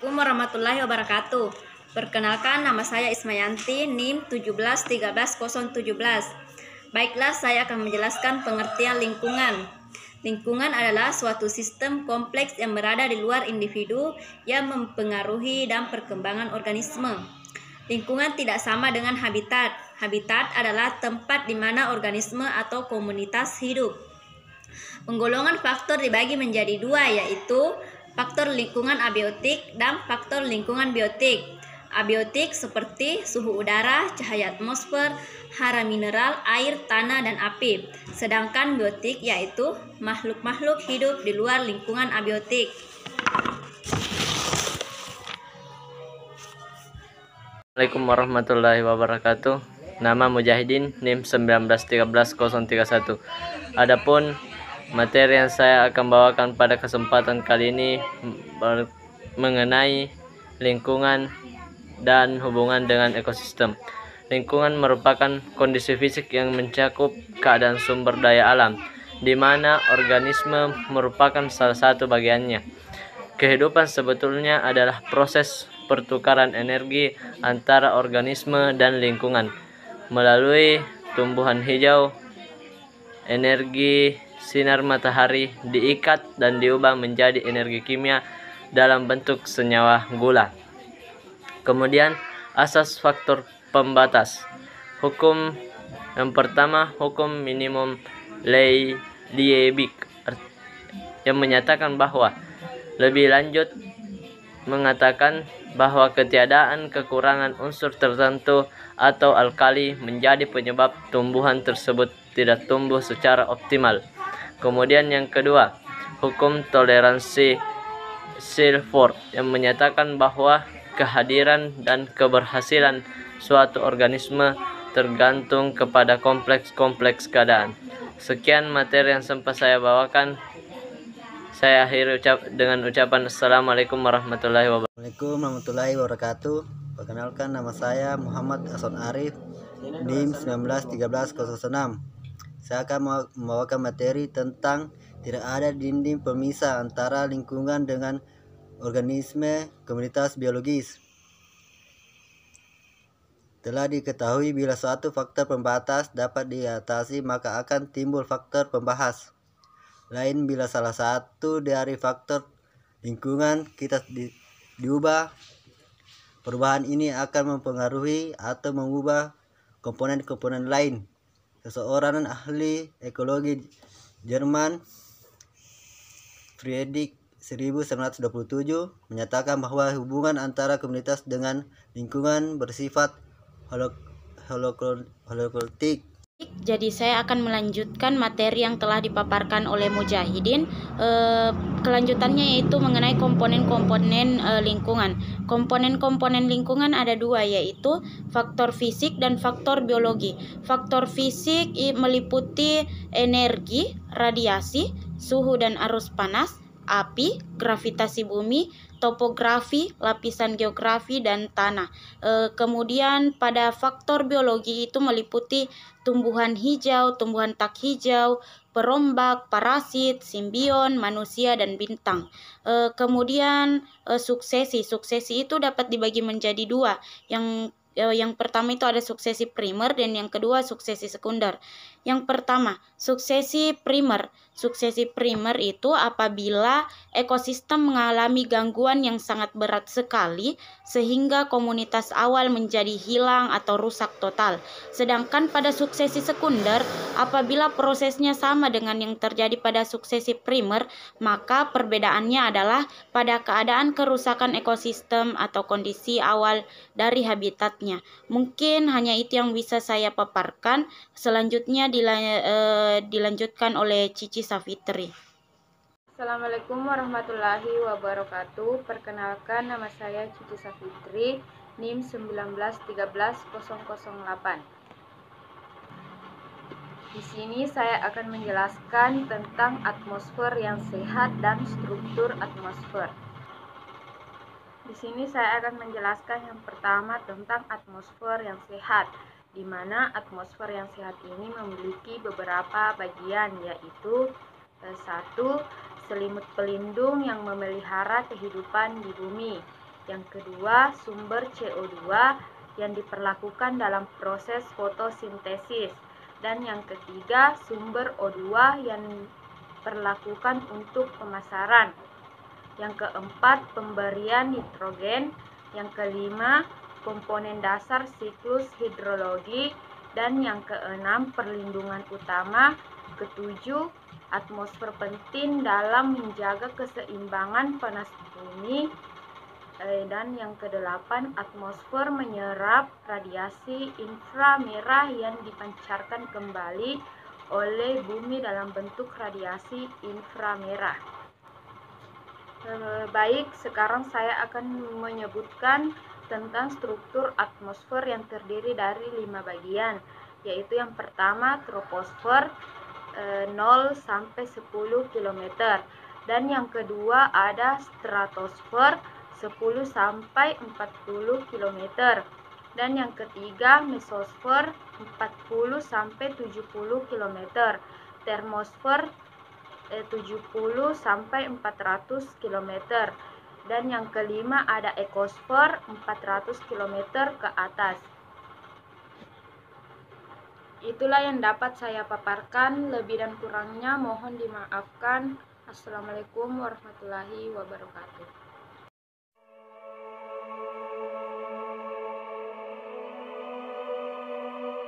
Assalamualaikum warahmatullahi wabarakatuh. Perkenalkan, nama saya Ismayanti, NIM 1713017. Baiklah, saya akan menjelaskan pengertian lingkungan. Lingkungan adalah suatu sistem kompleks yang berada di luar individu yang mempengaruhi dan perkembangan organisme. Lingkungan tidak sama dengan habitat. Habitat adalah tempat di mana organisme atau komunitas hidup. Penggolongan faktor dibagi menjadi dua, yaitu faktor lingkungan abiotik dan faktor lingkungan biotik. Abiotik seperti suhu udara, cahaya atmosfer, hara mineral, air, tanah, dan api. Sedangkan biotik yaitu makhluk-makhluk hidup di luar lingkungan abiotik. Assalamualaikum warahmatullahi wabarakatuh. Nama Mujahidin, NIM 1913031. Adapun materi yang saya akan bawakan pada kesempatan kali ini mengenai lingkungan dan hubungan dengan ekosistem. Lingkungan merupakan kondisi fisik yang mencakup keadaan sumber daya alam, di mana organisme merupakan salah satu bagiannya. Kehidupan sebetulnya adalah proses pertukaran energi antara organisme dan lingkungan. Melalui tumbuhan hijau, energi sinar matahari diikat dan diubah menjadi energi kimia dalam bentuk senyawa gula. Kemudian asas faktor pembatas. Hukum yang pertama, hukum minimum Liebig, yang menyatakan bahwa lebih lanjut mengatakan bahwa ketiadaan kekurangan unsur tertentu atau alkali menjadi penyebab tumbuhan tersebut tidak tumbuh secara optimal. Kemudian yang kedua, hukum toleransi Silford, yang menyatakan bahwa kehadiran dan keberhasilan suatu organisme tergantung kepada kompleks keadaan. Sekian materi yang sempat saya bawakan. Saya akhiri dengan ucapan Assalamualaikum warahmatullahi wabarakatuh. Assalamualaikum warahmatullahi wabarakatuh. Perkenalkan, nama saya Muhammad Hasan Arif, NIM 1913006. Saya akan membawakan materi tentang tidak ada dinding pemisah antara lingkungan dengan organisme komunitas biologis. Telah diketahui bila suatu faktor pembatas dapat diatasi, maka akan timbul faktor pembahas lain. Bila salah satu dari faktor lingkungan kita diubah, perubahan ini akan mempengaruhi atau mengubah komponen-komponen lain. Seseorang ahli ekologi Jerman, Friedrich 1927, menyatakan bahwa hubungan antara komunitas dengan lingkungan bersifat holokrotik. Jadi saya akan melanjutkan materi yang telah dipaparkan oleh Mujahidin. Kelanjutannya yaitu mengenai komponen-komponen lingkungan. Komponen-komponen lingkungan ada dua, yaitu faktor fisik dan faktor biologi. Faktor fisik meliputi energi, radiasi, suhu dan arus panas, api, gravitasi bumi, topografi, lapisan geografi, dan tanah. Kemudian pada faktor biologi itu meliputi tumbuhan hijau, tumbuhan tak hijau, perombak, parasit, simbion, manusia, dan bintang. Kemudian suksesi itu dapat dibagi menjadi dua. Yang pertama itu ada suksesi primer dan yang kedua suksesi sekunder. Yang pertama, suksesi primer. Suksesi primer itu apabila ekosistem mengalami gangguan yang sangat berat sekali sehingga komunitas awal menjadi hilang atau rusak total. Sedangkan pada suksesi sekunder, apabila prosesnya sama dengan yang terjadi pada suksesi primer, maka perbedaannya adalah pada keadaan kerusakan ekosistem atau kondisi awal dari habitatnya. Mungkin hanya itu yang bisa saya paparkan. Selanjutnya dilanjutkan oleh Cici Safitri. Assalamualaikum warahmatullahi wabarakatuh. Perkenalkan, nama saya Cici Safitri, NIM 1913008. Di sini saya akan menjelaskan tentang atmosfer yang sehat dan struktur atmosfer. Di sini saya akan menjelaskan yang pertama tentang atmosfer yang sehat, di mana atmosfer yang sehat ini memiliki beberapa bagian, yaitu 1. Selimut pelindung yang memelihara kehidupan di bumi. Yang kedua, sumber CO2 yang diperlakukan dalam proses fotosintesis. Dan yang ketiga, sumber O2 yang diperlakukan untuk pemasaran. Yang keempat, pemberian nitrogen. Yang kelima, komponen dasar siklus hidrologi. Dan yang keenam, perlindungan utama. Ketujuh, atmosfer penting dalam menjaga keseimbangan panas bumi. Dan yang kedelapan, atmosfer menyerap radiasi inframerah yang dipancarkan kembali oleh bumi dalam bentuk radiasi inframerah. Baik, sekarang saya akan menyebutkan tentang struktur atmosfer yang terdiri dari 5 bagian, yaitu yang pertama troposfer 0 sampai 10 km, dan yang kedua ada stratosfer 10 sampai 40 km, dan yang ketiga mesosfer 40 sampai 70 km, termosfer 70 sampai 400 km, dan yang kelima ada ekosfer 400 km ke atas. Itulah yang dapat saya paparkan, lebih dan kurangnya mohon dimaafkan. Assalamualaikum warahmatullahi wabarakatuh.